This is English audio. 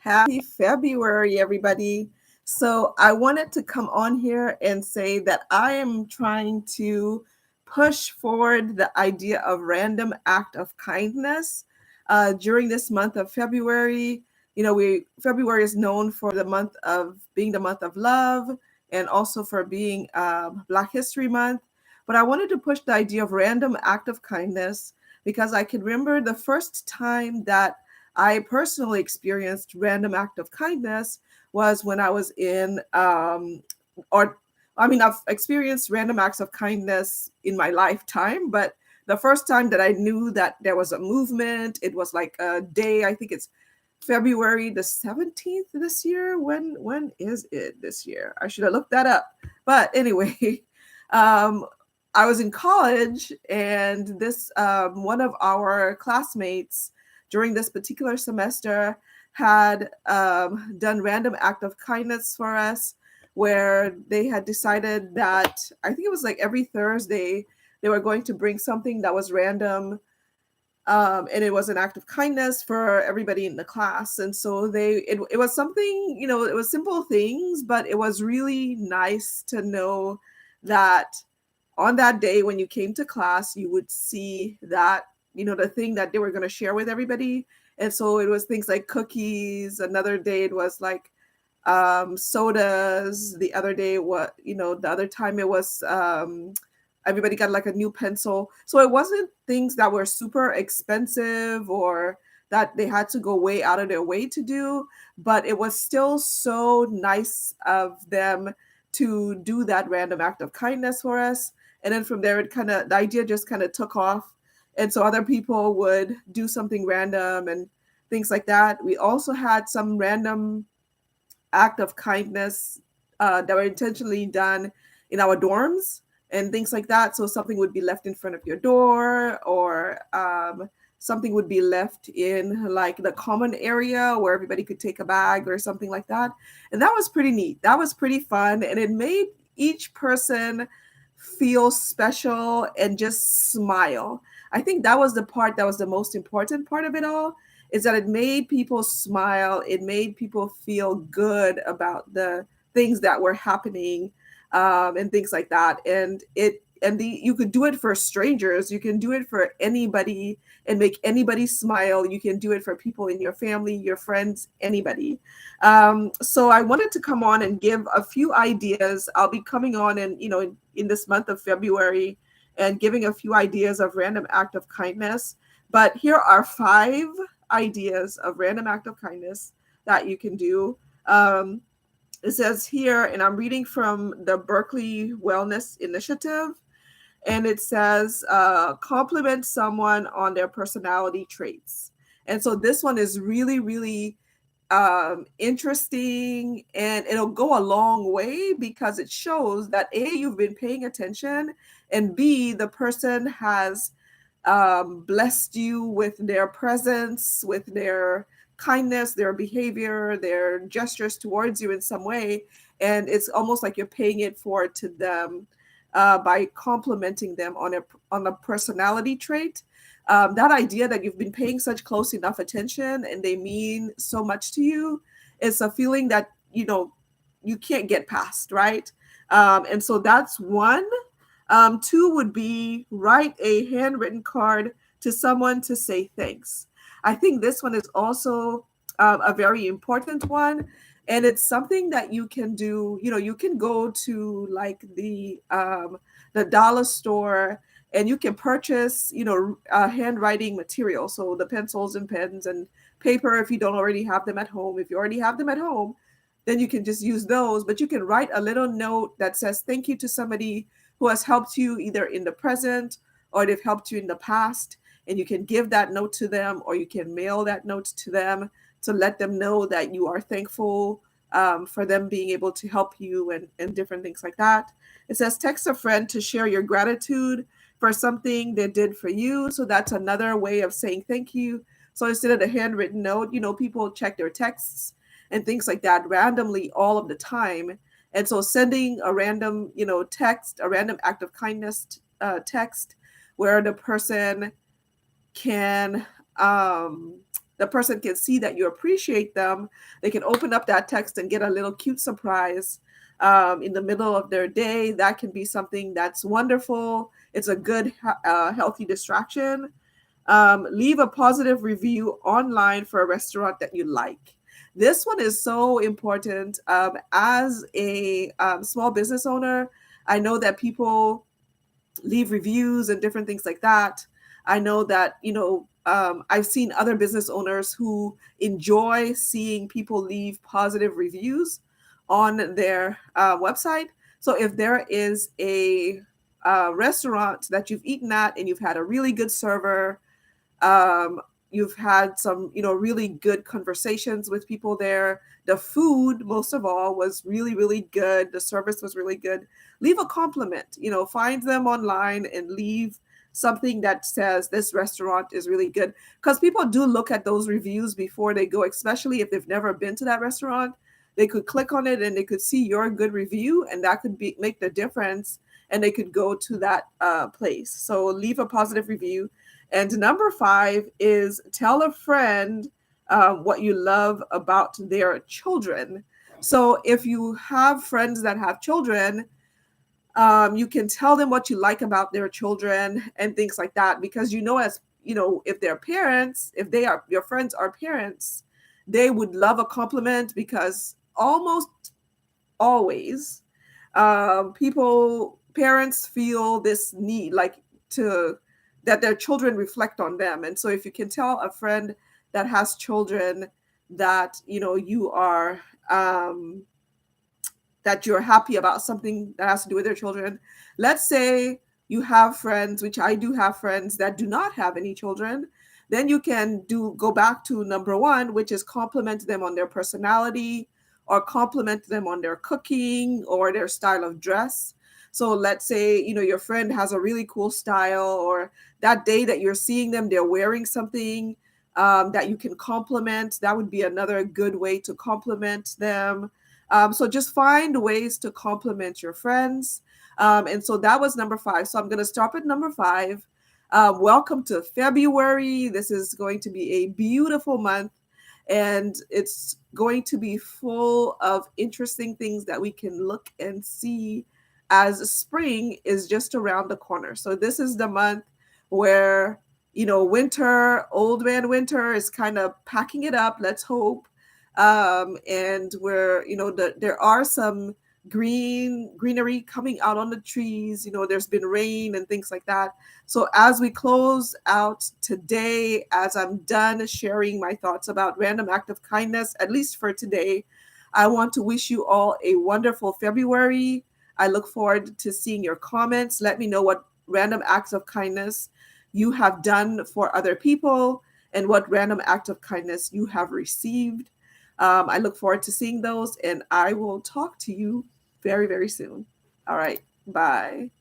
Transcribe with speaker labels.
Speaker 1: Happy February, everybody. So, I wanted to come on here and say that I am trying to push forward the idea of random act of kindness during this month of February. We February is known for the month of being the month of love and also for being Black History Month. But I wanted to push the idea of random act of kindness because I can remember the first time that I personally experienced random act of kindness was when I was in or I mean I've experienced random acts of kindness in my lifetime, but the first time that I knew that there was a movement, it was like a day, I think it's February the 17th this year. When is it this year? I should have looked that up. But anyway, um I was in college and this one of our classmates during this particular semester had done random act of kindness for us where they had decided that I think it was like every Thursday they were going to bring something that was random, and it was an act of kindness for everybody in the class. And so it was something, it was simple things, but it was really nice to know that on that day when you came to class, you would see that, the thing that they were going to share with everybody. And so it was things like cookies. Another day it was like sodas. The other day, the other time it was everybody got like a new pencil. So it wasn't things that were super expensive or that they had to go way out of their way to do, but it was still so nice of them to do that random act of kindness for us. And then from there, the idea just kind of took off. And so other people would do something random and things like that. We also had some random act of kindness that were intentionally done in our dorms and things like that. So something would be left in front of your door, or something would be left in like the common area where everybody could take a bag or something like that. And that was pretty neat. That was pretty fun. And it made each person feel special and just smile. I think that was the part that was the most important part of it all, is that it made people smile. It made people feel good about the things that were happening, and things like that. You could do it for strangers. You can do it for anybody and make anybody smile. You can do it for people in your family, your friends, anybody. So I wanted to come on and give a few ideas. I'll be coming on and, in this month of February and giving a few ideas of random act of kindness. But here are 5 ideas of random act of kindness that you can do. It says here, and I'm reading from the Berkeley Wellness Initiative, and it says compliment someone on their personality traits. And so this one is really, really interesting, and it'll go a long way because it shows that A, you've been paying attention, and B, the person has blessed you with their presence, with their kindness, their behavior, their gestures towards you in some way. And it's almost like you're paying it forward to them by complimenting them on a personality trait. That idea that you've been paying such close enough attention and they mean so much to you is a feeling that, you can't get past, right? And so that's one. 2 would be write a handwritten card to someone to say thanks. I think this one is also a very important one. And it's something that you can do. You can go to like the dollar store and you can purchase, handwriting material. So the pencils and pens and paper, if you don't already have them at home. If you already have them at home, then you can just use those. But you can write a little note that says thank you to somebody who has helped you either in the present or they've helped you in the past. And you can give that note to them, or you can mail that note to them to let them know that you are thankful for them being able to help you and different things like that. It says text a friend to share your gratitude for something they did for you. So that's another way of saying thank you. So instead of the handwritten note, people check their texts and things like that randomly all of the time. And so sending a random, text, a random act of kindness text where the person can the person can see that you appreciate them. They can open up that text and get a little cute surprise in the middle of their day. That can be something that's wonderful. It's a good, healthy distraction. Leave a positive review online for a restaurant that you like. This one is so important. As a small business owner, I know that people leave reviews and different things like that. I know that, I've seen other business owners who enjoy seeing people leave positive reviews on their website. So if there is a restaurant that you've eaten at and you've had a really good server, um, you've had some, really good conversations with people there. The food, most of all, was really, really good. The service was really good. Leave a compliment, find them online and leave something that says this restaurant is really good. Because people do look at those reviews before they go, especially if they've never been to that restaurant. They could click on it and they could see your good review, and that could make the difference. And they could go to that place. So leave a positive review. And number 5 is tell a friend what you love about their children. So if you have friends that have children, you can tell them what you like about their children and things like that, because as if they're parents, if they are your friends are parents, they would love a compliment, because almost always parents feel this need, like, to that their children reflect on them. And so if you can tell a friend that has children that you are that you're happy about something that has to do with their children. Let's say you have friends, which I do have friends that do not have any children, then you can go back to number 1, which is compliment them on their personality, or compliment them on their cooking or their style of dress. So let's say, your friend has a really cool style, or that day that you're seeing them, they're wearing something that you can compliment. That would be another good way to compliment them. So just find ways to compliment your friends. And so that was number 5. So I'm going to stop at number 5. Welcome to February. This is going to be a beautiful month, and it's going to be full of interesting things that we can look and see, as spring is just around the corner. So this is the month where, winter, old man winter, is kind of packing it up, let's hope. And where, there are some greenery coming out on the trees. There's been rain and things like that. So as we close out today, as I'm done sharing my thoughts about random act of kindness, at least for today, I want to wish you all a wonderful February. I look forward to seeing your comments. Let me know what random acts of kindness you have done for other people, and what random act of kindness you have received. I look forward to seeing those, and I will talk to you very, very soon. All right. Bye.